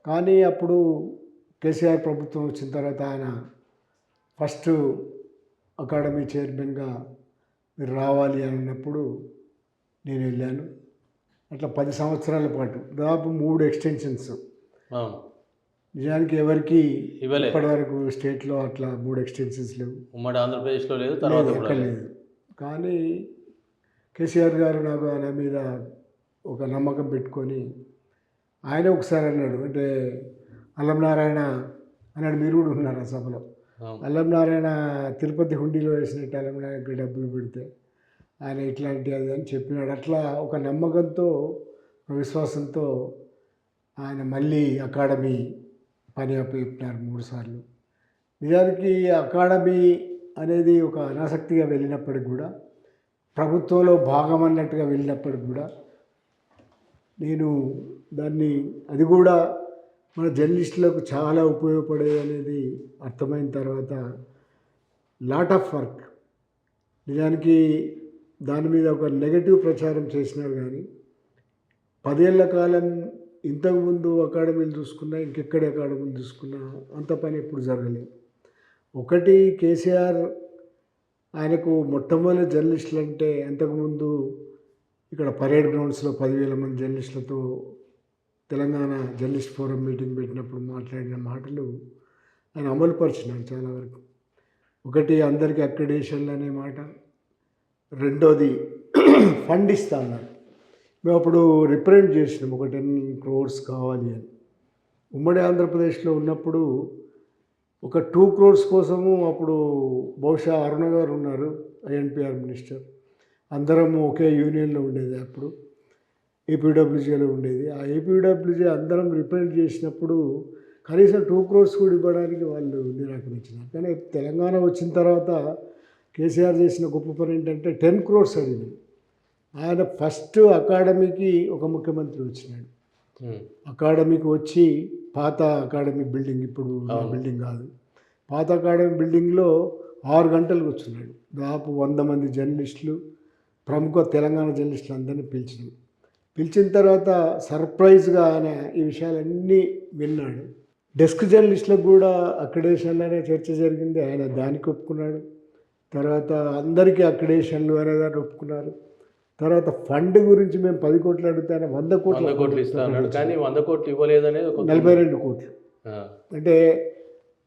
కానీ అప్పుడు కేసీఆర్ ప్రభుత్వం వచ్చిన తర్వాత ఆయన ఫస్ట్ అకాడమీ చైర్మన్గా మీరు రావాలి అని అన్నప్పుడు నేను వెళ్ళాను. అట్లా 10 సంవత్సరాల పాటు దాదాపు 3 ఎక్స్టెన్షన్స్. నిజానికి ఎవరికి ఇప్పటివరకు స్టేట్లో అట్లా 3 ఎక్స్టెన్షన్స్ లేవు. ఉమ్మడి ఆంధ్రప్రదేశ్లో లేదు, తర్వాత ఎక్కడ లేదు. కానీ కేసీఆర్ గారు నాకు ఆయన మీద ఒక నమ్మకం పెట్టుకొని ఆయన ఒకసారి అన్నాడు, అంటే అల్లం నారాయణ అన్నాడు, మీరు కూడా ఉన్నారు ఆ సభలో. అల్లం నారాయణ తిరుపతి హుండీలో వేసినట్టు అల్లం నారాయణకి డబ్బులు పెడితే ఆయన ఇట్లాంటి అది అని చెప్పినాడు. అట్లా ఒక నమ్మకంతో, ఒక విశ్వాసంతో ఆయన మళ్ళీ అకాడమీ పని అప్పచెప్పినారు 3 సార్లు. నిజానికి అకాడమీ అనేది ఒక అనాసక్తిగా వెళ్ళినప్పటికి కూడా, ప్రభుత్వంలో భాగం అన్నట్టుగా వెళ్ళినప్పటికి కూడా నేను దాన్ని, అది కూడా మన జర్నలిస్టులకు చాలా ఉపయోగపడేది అనేది అర్థమైన తర్వాత లాట్ ఆఫ్ వర్క్. నిజానికి దాని మీద ఒక నెగటివ్ ప్రచారం చేసినారు కానీ 10 ఏళ్ల కాలం ఇంతకుముందు అకాడమీలు చూసుకున్నా, ఇంకెక్కడ అకాడమీలు చూసుకున్నా అంత పని ఎప్పుడు జరగలేదు. ఒకటి కేసీఆర్ ఆయనకు మొట్టమొదటి జర్నలిస్టులు అంటే అంతకుముందు ఇక్కడ పరేడ్ గ్రౌండ్స్లో 10,000 మంది జర్నలిస్టులతో తెలంగాణ జర్నలిస్ట్ ఫోరం మీటింగ్ పెట్టినప్పుడు మాట్లాడిన మాటలు ఆయన అమలుపరిచినాడు చాలా వరకు. ఒకటి అందరికీ అక్రిడేషన్లు అనే మాట, రెండోది ఫండ్ ఇస్తా అన్నారు. మేము అప్పుడు రిప్రజెంట్ చేసినాం ఒక 10 crores కావాలి అని. ఉమ్మడి ఆంధ్రప్రదేశ్లో ఉన్నప్పుడు ఒక 2 crores కోసము అప్పుడు బహుశా అరుణ గారు ఉన్నారు, ఐఎన్పిఆర్ మినిస్టర్, అందరము ఒకే యూనియన్లో ఉండేది. అప్పుడు ఏపీడబ్ల్యూజేలో ఉండేది. ఆ ఏపీడబ్ల్యూజే అందరం రిప్రజెంట్ చేసినప్పుడు కనీసం 2 crores కూడా ఇవ్వడానికి వాళ్ళు నిరాకరించినారు. కానీ తెలంగాణ వచ్చిన తర్వాత కేసీఆర్ చేసిన గొప్ప పని ఏంటంటే 10 crores అడిగింది. ఆయన ఫస్ట్ అకాడమీకి ఒక ముఖ్యమంత్రి వచ్చినాడు. అకాడమీకి వచ్చి పాత అకాడమీ బిల్డింగ్, ఇప్పుడు బిల్డింగ్ కాదు, పాత అకాడమీ బిల్డింగ్లో 6 గంటలు కూర్చున్నాడు. దాదాపు 100 మంది జర్నలిస్టులు, ప్రముఖ తెలంగాణ జర్నలిస్టులు అందరినీ పిలిచిన తర్వాత సర్ప్రైజ్గా ఆయన ఈ విషయాలన్నీ విన్నాడు. డెస్క్ జర్నలిస్టులకు కూడా అక్రిడేషన్లనే చర్చ జరిగింది, ఆయన దానికి ఒప్పుకున్నాడు. తర్వాత అందరికీ అక్రిడేషన్లు అనేదాన్ని ఒప్పుకున్నారు. తర్వాత ఫండ్ గురించి మేము 10 కోట్లు అడిగితే 100 కోట్లు ఇస్తాను, కానీ 100 కోట్లు ఇవ్వలేదనేది 42 కోట్లు. అంటే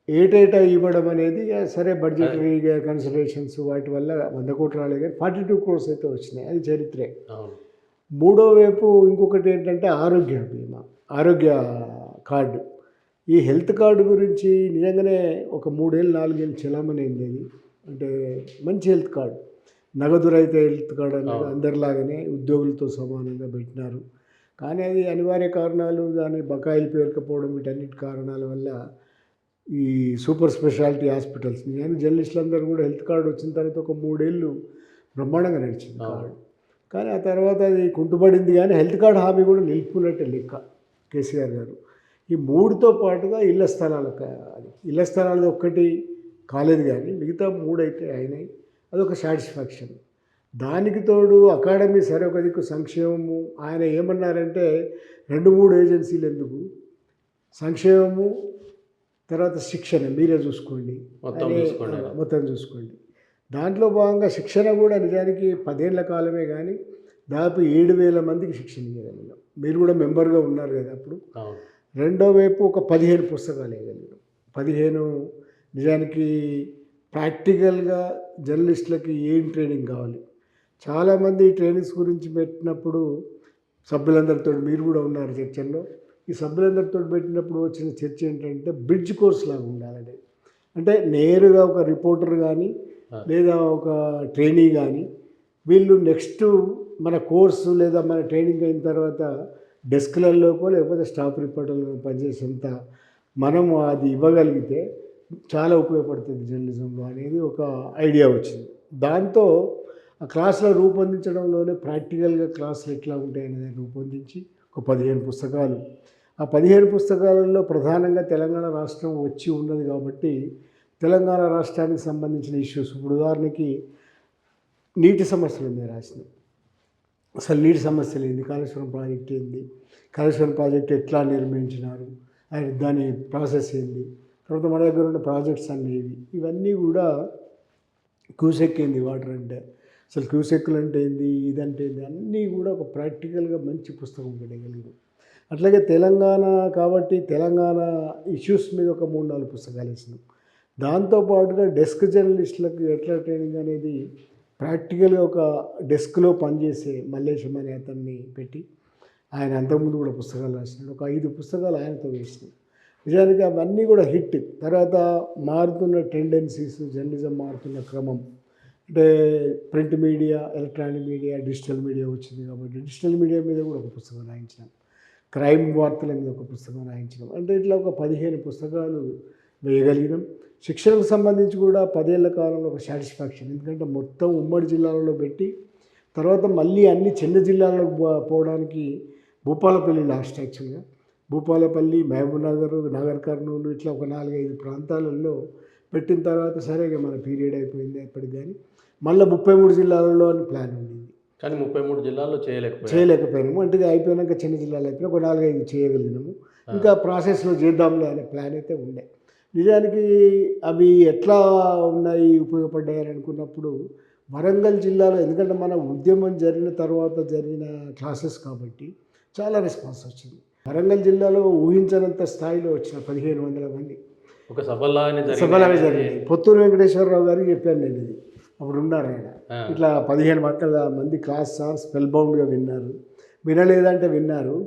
ఏటేటా ఇవ్వడం అనేది సరే బడ్జెటరీ కన్సిడరేషన్స్ వాటి వల్ల 100 కోట్లు రాలేదు, కానీ 42 crores అయితే వచ్చినాయి. అది చరిత్రే. మూడో వైపు ఇంకొకటి ఏంటంటే ఆరోగ్య బీమా, ఆరోగ్య కార్డు. ఈ హెల్త్ కార్డు గురించి నిజంగానే ఒక 3 ఏళ్ళు 4 ఏళ్ళు చలామణి అయింది. అంటే మంచి హెల్త్ కార్డు, నగదు రహిత హెల్త్ కార్డు అనేది అందరిలాగానే ఉద్యోగులతో సమానంగా పెట్టినారు. కానీ అది అనివార్య కారణాలు, దాని బకాయిలు పేరుకపోవడం, వీటన్నిటి కారణాల వల్ల ఈ సూపర్ స్పెషాలిటీ హాస్పిటల్స్, నేను జర్నలిస్టులు అందరూ కూడా హెల్త్ కార్డు వచ్చిన తర్వాత ఒక 3 ఏళ్ళు బ్రహ్మాండంగా నడిచింది కార్డు. కానీ ఆ తర్వాత అది కుంటుపడింది. కానీ హెల్త్ కార్డు హామీ కూడా నిలుపుకున్నట్టే లెక్క కేసీఆర్ గారు. ఈ 3తో పాటుగా ఇళ్ల స్థలాలది ఒక్కటి కాలేదు, కానీ మిగతా 3 అయితే అయినాయి. అదొక సాటిస్ఫాక్షన్. దానికి తోడు అకాడమీ సరే ఒక దిక్కు సంక్షేమము. ఆయన ఏమన్నారంటే 2-3 ఏజెన్సీలు ఎందుకు, సంక్షేమము తర్వాత శిక్షణ మీరే చూసుకోండి, మొత్తం చూసుకోండి. దాంట్లో భాగంగా శిక్షణ కూడా నిజానికి 10 ఏళ్ల కాలమే, కానీ దాదాపు 7,000 మందికి శిక్షణ ఇవ్వగలిగినాం. మీరు కూడా మెంబర్గా ఉన్నారు కదా అప్పుడు. రెండో వైపు ఒక 15 పుస్తకాలు వేయగలిగినాం. 15 నిజానికి ప్రాక్టికల్గా జర్నలిస్టులకి ఏం ట్రైనింగ్ కావాలి. చాలామంది ఈ ట్రైనింగ్స్ గురించి పెట్టినప్పుడు సభ్యులందరితో, మీరు కూడా ఉన్నారు చర్చల్లో, ఈ సభ్యులందరితో పెట్టినప్పుడు వచ్చిన చర్చ ఏంటంటే బ్రిడ్జ్ కోర్స్ లాగా ఉండాలని. అంటే నేరుగా ఒక రిపోర్టర్ కానీ లేదా ఒక ట్రైనీ కానీ వీళ్ళు నెక్స్ట్ మన కోర్సు లేదా మన ట్రైనింగ్ అయిన తర్వాత డెస్క్లలోకో లేకపోతే స్టాఫ్ రిపోర్టర్లో పనిచేసేంత మనము అది ఇవ్వగలిగితే చాలా ఉపయోగపడుతుంది జర్నలిజంలో అనేది ఒక ఐడియా వచ్చింది. దాంతో ఆ క్లాసులో రూపొందించడంలోనే ప్రాక్టికల్గా క్లాసులు ఎట్లా ఉంటాయి అనేది రూపొందించి ఒక 15 పుస్తకాలు. ఆ 15 పుస్తకాలలో ప్రధానంగా తెలంగాణ రాష్ట్రం వచ్చి ఉన్నది కాబట్టి తెలంగాణ రాష్ట్రానికి సంబంధించిన ఇష్యూస్, ఇప్పుడు ఉదాహరణకి నీటి సమస్యల మీద రాసినాం. అసలు నీటి సమస్యలు ఏంది, కాళేశ్వరం ప్రాజెక్ట్ ఏంది, కాళేశ్వరం ప్రాజెక్ట్ ఎట్లా నిర్మించినారు, ఆయన దాని ప్రాసెస్ ఏంది, తర్వాత మన దగ్గర ఉన్న ప్రాజెక్ట్స్ అన్నీ ఇవన్నీ కూడా క్యూసెక్ ఏంది వాటర్ అంటే, అసలు క్యూసెక్లు అంటే ఏంది, ఇదంటే ఏంది, అన్నీ కూడా ఒక ప్రాక్టికల్గా మంచి పుస్తకం పెట్టగలిగింది. అట్లాగే తెలంగాణ కాబట్టి తెలంగాణ ఇష్యూస్ మీద ఒక 3-4 పుస్తకాలు ఇచ్చినాం. దాంతోపాటుగా డెస్క్ జర్నలిస్టులకు ఎట్లా ట్రైనింగ్ అనేది ప్రాక్టికల్గా ఒక డెస్క్లో పనిచేసే మల్లేశం అనే అతన్ని పెట్టి ఆయన అంతకుముందు కూడా పుస్తకాలు రాసినాడు. ఒక 5 పుస్తకాలు ఆయనతో వేసినాం. నిజానికి అవన్నీ కూడా హిట్. తర్వాత మారుతున్న టెండెన్సీస్, జర్నలిజం మారుతున్న క్రమం, అంటే print media, electronic media, digital media వచ్చింది కాబట్టి డిజిటల్ మీడియా మీద కూడా ఒక పుస్తకం రాయించినాం. క్రైమ్ వార్తల మీద ఒక పుస్తకం రాయించినాం. అంటే ఇట్లా ఒక 15 పుస్తకాలు వేయగలిగినాం. శిక్షణకు సంబంధించి కూడా 10 ఏళ్ల కాలంలో ఒక సాటిస్ఫాక్షన్. ఎందుకంటే మొత్తం ఉమ్మడి జిల్లాలలో పెట్టి తర్వాత మళ్ళీ అన్ని చిన్న జిల్లాలకు పోవడానికి భూపాలపల్లి లాస్ట్ యాక్చువల్గా. భూపాలపల్లి, మహబూబ్నగర్, నాగర్ కర్నూలు ఇట్లా ఒక 4-5 ప్రాంతాలలో పెట్టిన తర్వాత సరే ఇక మన పీరియడ్ అయిపోయింది ఎప్పటికి. కానీ మళ్ళీ 33 జిల్లాలలో అని ప్లాన్ ఉండింది. కానీ 33 జిల్లాల్లో చేయలేకపోయినాము. అంటే ఇది అయిపోయినాక చిన్న జిల్లాలు అయిపోయినా ఒక 4-5 చేయగలిగినాము. ఇంకా ప్రాసెస్లో చేద్దాంలే అనే ప్లాన్ అయితే ఉండే. నిజానికి అవి ఎట్లా ఉన్నాయి, ఉపయోగపడ్డాయని అనుకున్నప్పుడు వరంగల్ జిల్లాలో, ఎందుకంటే మన ఉద్యమం జరిగిన తర్వాత జరిగిన క్లాసెస్ కాబట్టి చాలా రెస్పాన్స్ వచ్చింది. వరంగల్ జిల్లాలో ఊహించనంత స్థాయిలో వచ్చిన 1500 మంది ఒక సభలాగానే జరిగింది. పొత్తూరు వెంకటేశ్వరరావు గారికి చెప్పాను నేను ఇది, అప్పుడు ఉన్నారు ఆయన. ఇట్లా 15 మంది క్లాస్ సార్ స్పెల్ బౌండ్గా విన్నారు. వినలేదంటే విన్నారు.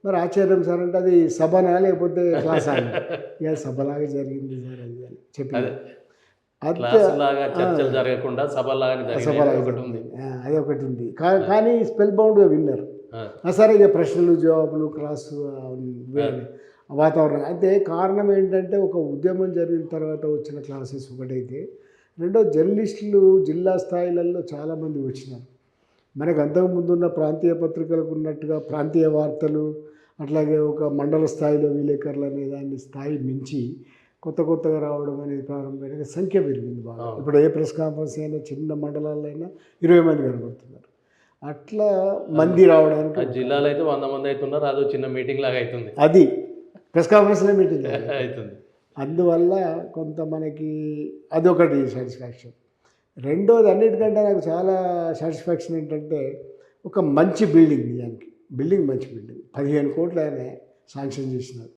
మరి ఆశ్చర్యం సార్ అంటే అది సభనా లేకపోతే క్లాస్ అని. ఇక సభలాగా జరిగింది సార్ అది అని చెప్పి అది ఒకటి ఉంది. కానీ స్పెల్ బౌండ్గా విన్నారు. సరే ఇక ప్రశ్నలు జవాబులు క్లాసు వాతావరణం. అయితే కారణం ఏంటంటే ఒక ఉద్యమం జరిగిన తర్వాత వచ్చిన క్లాసెస్ ఒకటైతే, రెండో జర్నలిస్టులు జిల్లా స్థాయిలలో చాలామంది వచ్చినారు. మనకు అంతకుముందున్న ప్రాంతీయ పత్రికలకు ఉన్నట్టుగా ప్రాంతీయ వార్తలు, అట్లాగే ఒక మండల స్థాయిలో విలేకరులు అనే దాన్ని స్థాయి మించి కొత్తగా రావడం అనేది ప్రారంభమైన సంఖ్య పెరిగింది బాగా. ఇప్పుడు ఏ ప్రెస్ కాన్ఫరెన్స్ అయినా చిన్న మండలాల్లో అయినా 20 మంది కనబడుతున్నారు. అట్లా మంది రావడానికి జిల్లాలో అయితే 100 మంది అవుతున్నారు. అదో చిన్న మీటింగ్ లాగా అవుతుంది. అది ప్రెస్ కాన్ఫరెన్స్లో మీటింగ్ అవుతుంది. అందువల్ల కొంత మనకి అదొకటి సాటిస్ఫాక్షన్. రెండోది అన్నిటికంటే నాకు చాలా సాటిస్ఫాక్షన్ ఏంటంటే ఒక మంచి బిల్డింగ్. నిజానికి బిల్డింగ్ మంచి బిల్డింగ్ 15 కోట్లు ఆయన శాంక్షన్ చేసినారు.